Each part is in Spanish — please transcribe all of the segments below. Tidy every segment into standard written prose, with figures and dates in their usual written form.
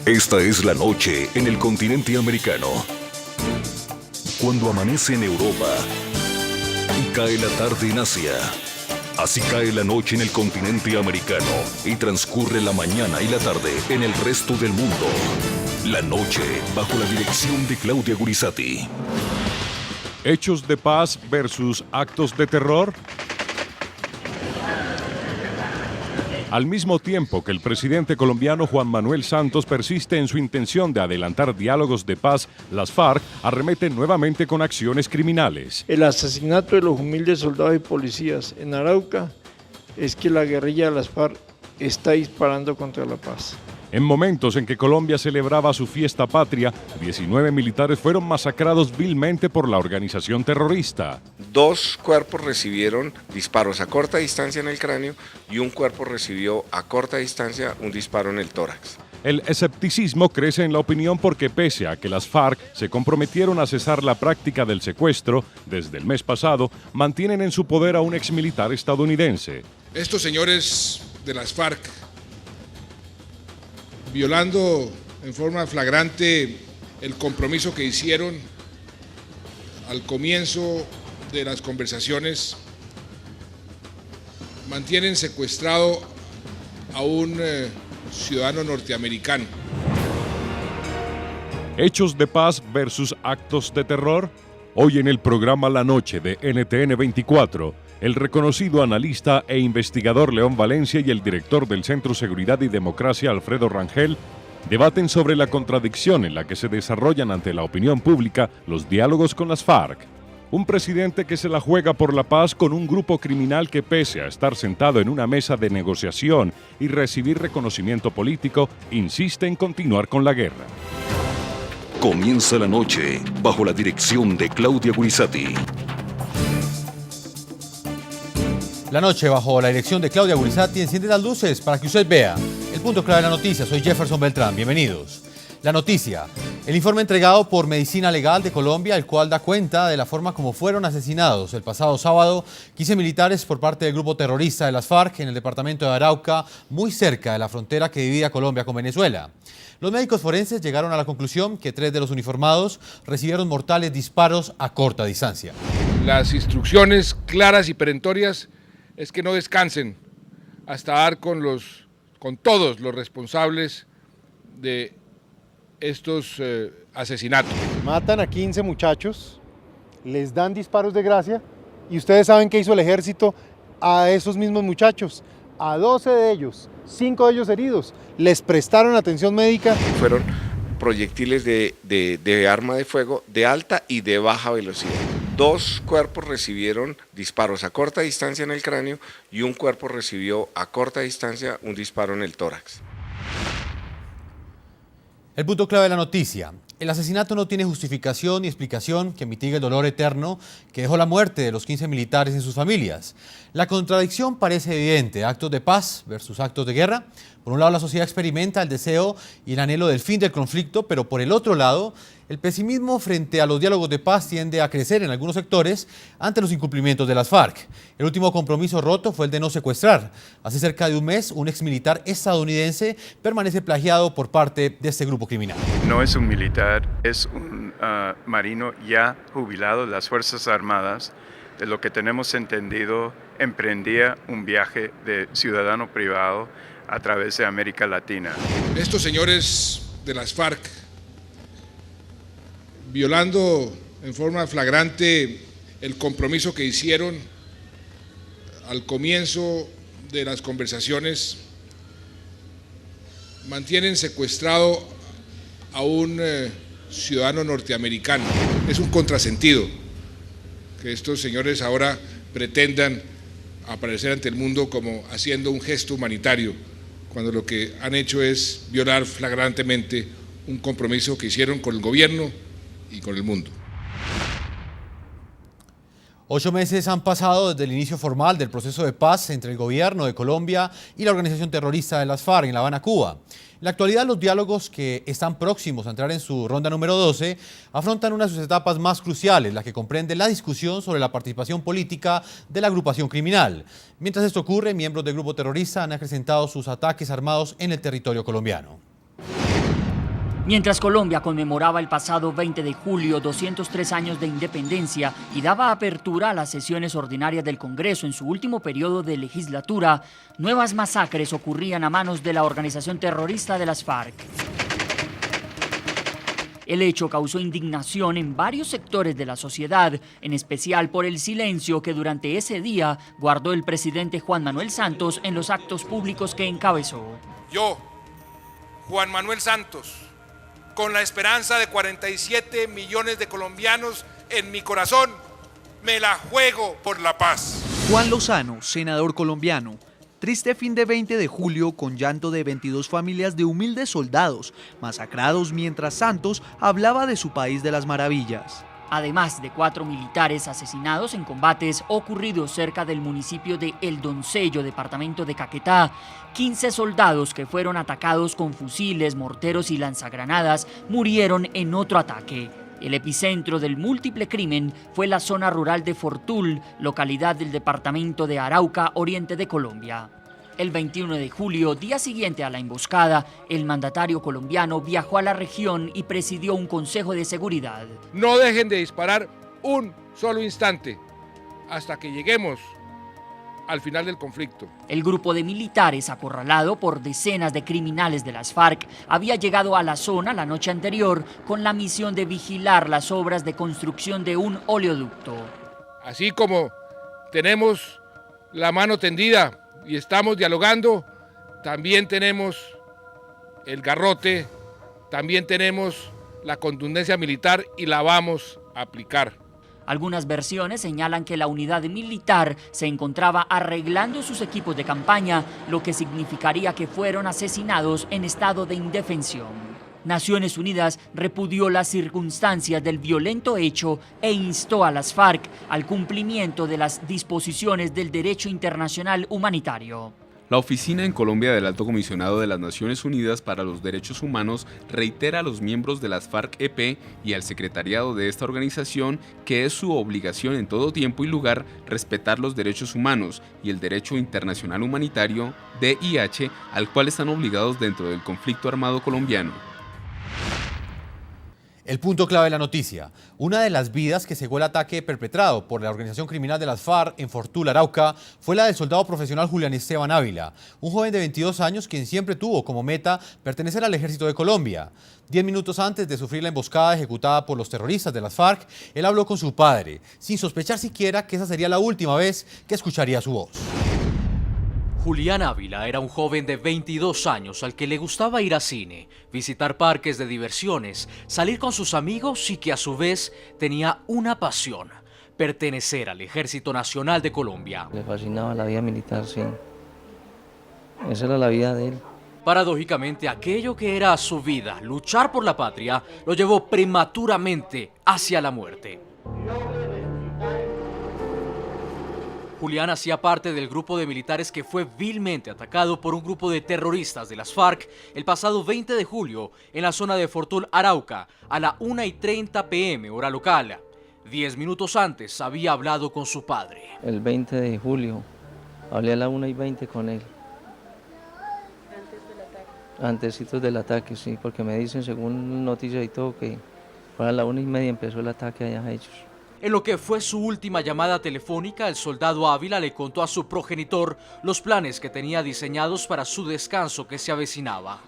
Esta es la noche en el continente americano. Cuando amanece en Europa y cae la tarde en Asia. Así cae la noche en el continente americano y transcurre la mañana y la tarde en el resto del mundo. La noche bajo la dirección de Claudia Gurizati. Hechos de paz versus actos de terror. Al mismo tiempo que el presidente colombiano Juan Manuel Santos persiste en su intención de adelantar diálogos de paz, las FARC arremeten nuevamente con acciones criminales. El asesinato de los humildes soldados y policías en Arauca es que la guerrilla de las FARC está disparando contra la paz. En momentos en que Colombia celebraba su fiesta patria, 19 militares fueron masacrados vilmente por la organización terrorista. 2 cuerpos recibieron disparos a corta distancia en el cráneo y un cuerpo recibió a corta distancia un disparo en el tórax. El escepticismo crece en la opinión porque pese a que las FARC se comprometieron a cesar la práctica del secuestro desde el mes pasado, mantienen en su poder a un exmilitar estadounidense. Estos señores de las FARC, violando en forma flagrante el compromiso que hicieron al comienzo de las conversaciones, mantienen secuestrado a un ciudadano norteamericano. Hechos de paz versus actos de terror. Hoy en el programa La Noche de NTN 24, el reconocido analista e investigador León Valencia y el director del Centro Seguridad y Democracia Alfredo Rangel debaten sobre la contradicción en la que se desarrollan ante la opinión pública los diálogos con las FARC. Un presidente que se la juega por la paz con un grupo criminal que, pese a estar sentado en una mesa de negociación y recibir reconocimiento político, insiste en continuar con la guerra. Comienza la noche bajo la dirección de Claudia Gurizati. La noche bajo la dirección de Claudia Gurizati enciende las luces para que usted vea el punto clave de la noticia. Soy Jefferson Beltrán, bienvenidos. La noticia, el informe entregado por Medicina Legal de Colombia, el cual da cuenta de la forma como fueron asesinados el pasado sábado 15 militares por parte del grupo terrorista de las FARC en el departamento de Arauca, muy cerca de la frontera que divide a Colombia con Venezuela. Los médicos forenses llegaron a la conclusión que 3 de los uniformados recibieron mortales disparos a corta distancia. Las instrucciones claras y perentorias es que no descansen hasta dar con todos los responsables de estos asesinatos. Matan a 15 muchachos, les dan disparos de gracia y ustedes saben qué hizo el ejército a esos mismos muchachos. A 12 de ellos, 5 de ellos heridos, les prestaron atención médica. Fueron proyectiles de arma de fuego de alta y de baja velocidad. 2 cuerpos recibieron disparos a corta distancia en el cráneo y un cuerpo recibió a corta distancia un disparo en el tórax. El punto clave de la noticia. El asesinato no tiene justificación ni explicación que mitigue el dolor eterno que dejó la muerte de los 15 militares y sus familias. La contradicción parece evidente, actos de paz versus actos de guerra. Por un lado, la sociedad experimenta el deseo y el anhelo del fin del conflicto, pero por el otro lado, el pesimismo frente a los diálogos de paz tiende a crecer en algunos sectores ante los incumplimientos de las FARC. El último compromiso roto fue el de no secuestrar. Hace cerca de un mes, un exmilitar estadounidense permanece plagiado por parte de este grupo criminal. No es un militar, es un marino ya jubilado de las Fuerzas Armadas. De lo que tenemos entendido, emprendía un viaje de ciudadano privado a través de América Latina. Estos señores de las FARC, violando en forma flagrante el compromiso que hicieron al comienzo de las conversaciones, mantienen secuestrado a un ciudadano norteamericano. Es un contrasentido que estos señores ahora pretendan aparecer ante el mundo como haciendo un gesto humanitario, cuando lo que han hecho es violar flagrantemente un compromiso que hicieron con el gobierno y con el mundo. 8 meses han pasado desde el inicio formal del proceso de paz entre el gobierno de Colombia y la organización terrorista de las FARC en La Habana, Cuba. En la actualidad, los diálogos que están próximos a entrar en su ronda número 12 afrontan una de sus etapas más cruciales, la que comprende la discusión sobre la participación política de la agrupación criminal. Mientras esto ocurre, miembros del grupo terrorista han acrecentado sus ataques armados en el territorio colombiano. Mientras Colombia conmemoraba el pasado 20 de julio 203 años de independencia y daba apertura a las sesiones ordinarias del Congreso en su último periodo de legislatura, nuevas masacres ocurrían a manos de la organización terrorista de las FARC. El hecho causó indignación en varios sectores de la sociedad, en especial por el silencio que durante ese día guardó el presidente Juan Manuel Santos en los actos públicos que encabezó. Yo, Juan Manuel Santos, con la esperanza de 47 millones de colombianos en mi corazón, me la juego por la paz. Juan Lozano, senador colombiano. Triste fin de 20 de julio con llanto de 22 familias de humildes soldados masacrados mientras Santos hablaba de su país de las maravillas. Además de 4 militares asesinados en combates ocurridos cerca del municipio de El Doncello, departamento de Caquetá, 15 soldados que fueron atacados con fusiles, morteros y lanzagranadas murieron en otro ataque. El epicentro del múltiple crimen fue la zona rural de Fortul, localidad del departamento de Arauca, oriente de Colombia. El 21 de julio, día siguiente a la emboscada, el mandatario colombiano viajó a la región y presidió un consejo de seguridad. No dejen de disparar un solo instante hasta que lleguemos al final del conflicto. El grupo de militares, acorralado por decenas de criminales de las FARC, había llegado a la zona la noche anterior con la misión de vigilar las obras de construcción de un oleoducto. Así como tenemos la mano tendida y estamos dialogando, también tenemos el garrote, también tenemos la contundencia militar y la vamos a aplicar. Algunas versiones señalan que la unidad militar se encontraba arreglando sus equipos de campaña, lo que significaría que fueron asesinados en estado de indefensión. Naciones Unidas repudió las circunstancias del violento hecho e instó a las FARC al cumplimiento de las disposiciones del derecho internacional humanitario. La oficina en Colombia del Alto Comisionado de las Naciones Unidas para los Derechos Humanos reitera a los miembros de las FARC-EP y al secretariado de esta organización que es su obligación en todo tiempo y lugar respetar los derechos humanos y el derecho internacional humanitario, DIH, al cual están obligados dentro del conflicto armado colombiano. El punto clave de la noticia. Una de las vidas que cegó el ataque perpetrado por la organización criminal de las FARC en Fortul, Arauca, fue la del soldado profesional Julián Esteban Ávila, un joven de 22 años quien siempre tuvo como meta pertenecer al Ejército de Colombia. 10 minutos antes de sufrir la emboscada ejecutada por los terroristas de las FARC, él habló con su padre, sin sospechar siquiera que esa sería la última vez que escucharía su voz. Julián Ávila era un joven de 22 años al que le gustaba ir a cine, visitar parques de diversiones, salir con sus amigos y que a su vez tenía una pasión: pertenecer al Ejército Nacional de Colombia. Le fascinaba la vida militar, sí. Esa era la vida de él. Paradójicamente, aquello que era su vida, luchar por la patria, lo llevó prematuramente hacia la muerte. Julián hacía parte del grupo de militares que fue vilmente atacado por un grupo de terroristas de las FARC el pasado 20 de julio en la zona de Fortul, Arauca, a la 1:30 p.m. hora local. 10 minutos antes había hablado con su padre. El 20 de julio, hablé a la 1:20 con él. Antecitos del ataque, sí, porque me dicen, según noticias y todo, que para la 1:30 empezó el ataque allá a ellos. En lo que fue su última llamada telefónica, el soldado Ávila le contó a su progenitor los planes que tenía diseñados para su descanso que se avecinaba.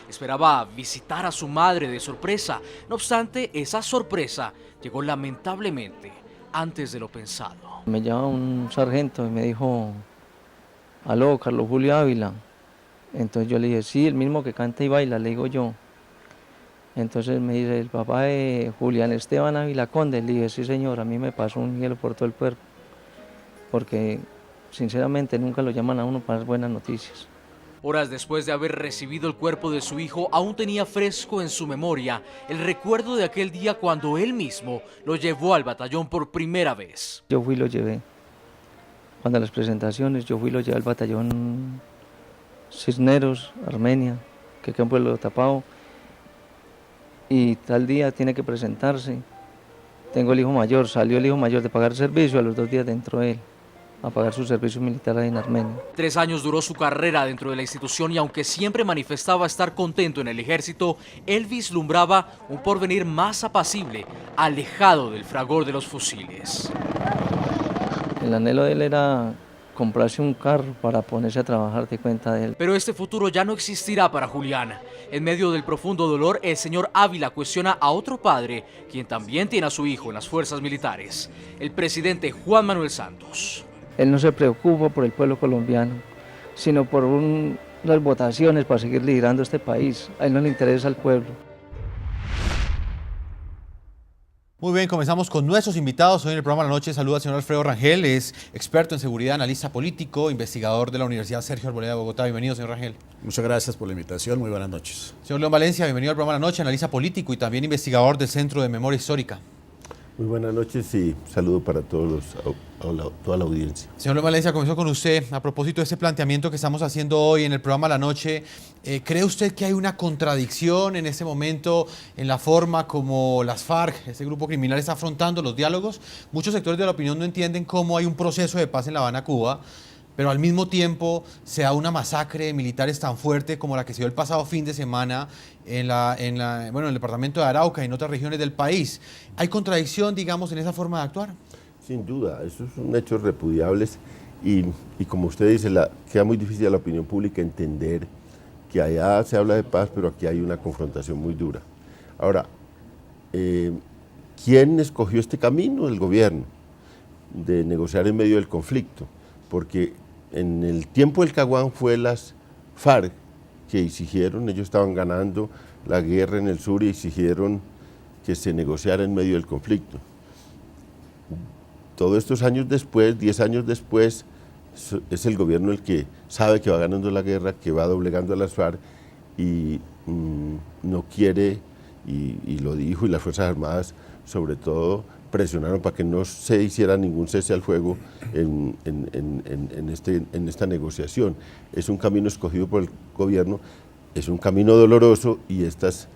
Esperaba visitar a su madre de sorpresa, no obstante, esa sorpresa llegó lamentablemente antes de lo pensado. Me llama un sargento y me dijo: aló, Carlos Julio Ávila. Entonces yo le dije: sí, el mismo que canta y baila, le digo yo. Entonces me dice: el papá de Julián Esteban Ávila Conde. Le dije: sí, señor, a mí me pasó un hielo por todo el cuerpo, porque sinceramente nunca lo llaman a uno para dar buenas noticias. Horas después de haber recibido el cuerpo de su hijo, aún tenía fresco en su memoria el recuerdo de aquel día cuando él mismo lo llevó al batallón por primera vez. Yo fui y lo llevé. Cuando las presentaciones, yo fui y lo llevé al batallón Cisneros, Armenia, que queda en Pueblo Tapao. Y tal día tiene que presentarse. Tengo el hijo mayor, salió el hijo mayor de pagar servicio, a los 2 días entró él. a pagar su servicio militar ahí en Armenia. 3 años duró su carrera dentro de la institución y aunque siempre manifestaba estar contento en el ejército, él vislumbraba un porvenir más apacible, alejado del fragor de los fusiles. El anhelo de él era comprarse un carro para ponerse a trabajar de cuenta de él. Pero este futuro ya no existirá para Julián. En medio del profundo dolor, el señor Ávila cuestiona a otro padre, quien también tiene a su hijo en las fuerzas militares, el presidente Juan Manuel Santos. Él no se preocupa por el pueblo colombiano, sino por las votaciones para seguir liderando este país. A él no le interesa al pueblo. Muy bien, comenzamos con nuestros invitados. Hoy en el programa La Noche saluda al señor Alfredo Rangel, es experto en seguridad, analista político, investigador de la Universidad Sergio Arboleda de Bogotá. Bienvenido, señor Rangel. Muchas gracias por la invitación, muy buenas noches. Señor León Valencia, bienvenido al programa La Noche, analista político y también investigador del Centro de Memoria Histórica. Muy buenas noches y saludo para toda la audiencia. Señor León Valencia, comenzó con usted. A propósito de este planteamiento que estamos haciendo hoy en el programa La Noche, ¿cree usted que hay una contradicción en este momento en la forma como las FARC, este grupo criminal, está afrontando los diálogos? Muchos sectores de la opinión no entienden cómo hay un proceso de paz en La Habana, Cuba, pero al mismo tiempo se da una masacre de militares tan fuerte como la que se dio el pasado fin de semana en el departamento de Arauca y en otras regiones del país. ¿Hay contradicción, digamos, en esa forma de actuar? Sin duda, esos son hechos repudiables y como usted dice, queda muy difícil a la opinión pública entender que allá se habla de paz, pero aquí hay una confrontación muy dura. Ahora, ¿quién escogió este camino? El gobierno, de negociar en medio del conflicto, porque en el tiempo del Caguán fue las FARC que exigieron, ellos estaban ganando la guerra en el sur y exigieron que se negociara en medio del conflicto. Todos estos años después, 10 años después, es el gobierno el que sabe que va ganando la guerra, que va doblegando a las FARC y no quiere, y lo dijo, y las Fuerzas Armadas sobre todo presionaron para que no se hiciera ningún cese al fuego en esta negociación. Es un camino escogido por el gobierno, es un camino doloroso y estas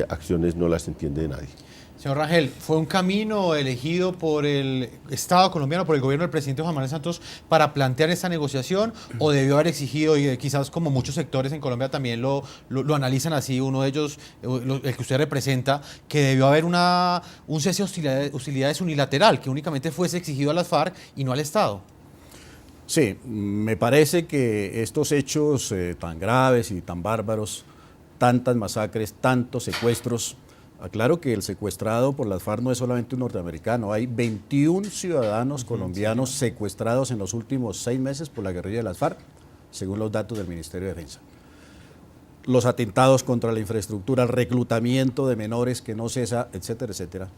acciones no las entiende nadie. Señor Rangel, ¿fue un camino elegido por el Estado colombiano, por el gobierno del presidente Juan Manuel Santos para plantear esta negociación o debió haber exigido, y quizás como muchos sectores en Colombia también lo analizan así, uno de ellos, el que usted representa, que debió haber un cese de hostilidades unilateral, que únicamente fuese exigido a las FARC y no al Estado? Sí, me parece que estos hechos tan graves y tan bárbaros, tantas masacres, tantos secuestros. Aclaro que el secuestrado por las FARC no es solamente un norteamericano, hay 21 ciudadanos colombianos secuestrados en los últimos 6 meses por la guerrilla de las FARC, según los datos del Ministerio de Defensa. Los atentados contra la infraestructura, el reclutamiento de menores que no cesa, etcétera, etcétera.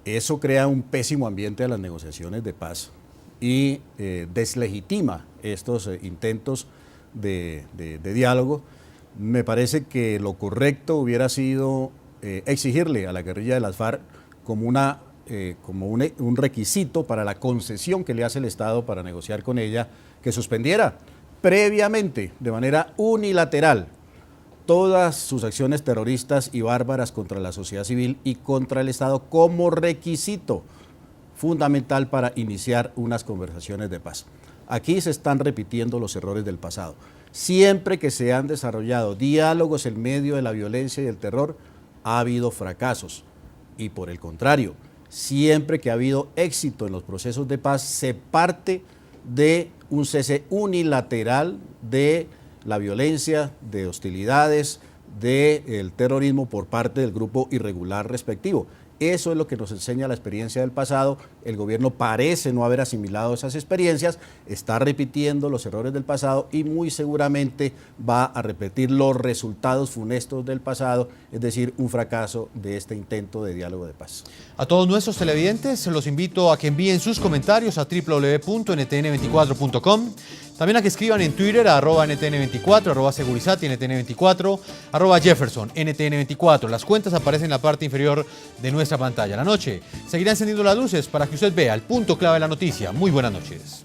Eso crea un pésimo ambiente a las negociaciones de paz y deslegitima estos intentos de diálogo. Me parece que lo correcto hubiera sido exigirle a la guerrilla de las FARC como un requisito para la concesión que le hace el Estado para negociar con ella, que suspendiera previamente, de manera unilateral, todas sus acciones terroristas y bárbaras contra la sociedad civil y contra el Estado como requisito fundamental para iniciar unas conversaciones de paz. Aquí se están repitiendo los errores del pasado. Siempre que se han desarrollado diálogos en medio de la violencia y el terror, ha habido fracasos y por el contrario, siempre que ha habido éxito en los procesos de paz, se parte de un cese unilateral de la violencia, de hostilidades, del terrorismo por parte del grupo irregular respectivo. Eso es lo que nos enseña la experiencia del pasado. El gobierno parece no haber asimilado esas experiencias, está repitiendo los errores del pasado y muy seguramente va a repetir los resultados funestos del pasado, es decir, un fracaso de este intento de diálogo de paz. A todos nuestros televidentes los invito a que envíen sus comentarios a www.ntn24.com. También a que escriban en Twitter a @NTN24, @Segurizati, NTN24, @Jefferson, NTN24. Las cuentas aparecen en la parte inferior de nuestra pantalla. La noche seguirá encendiendo las luces para que usted vea el punto clave de la noticia. Muy buenas noches.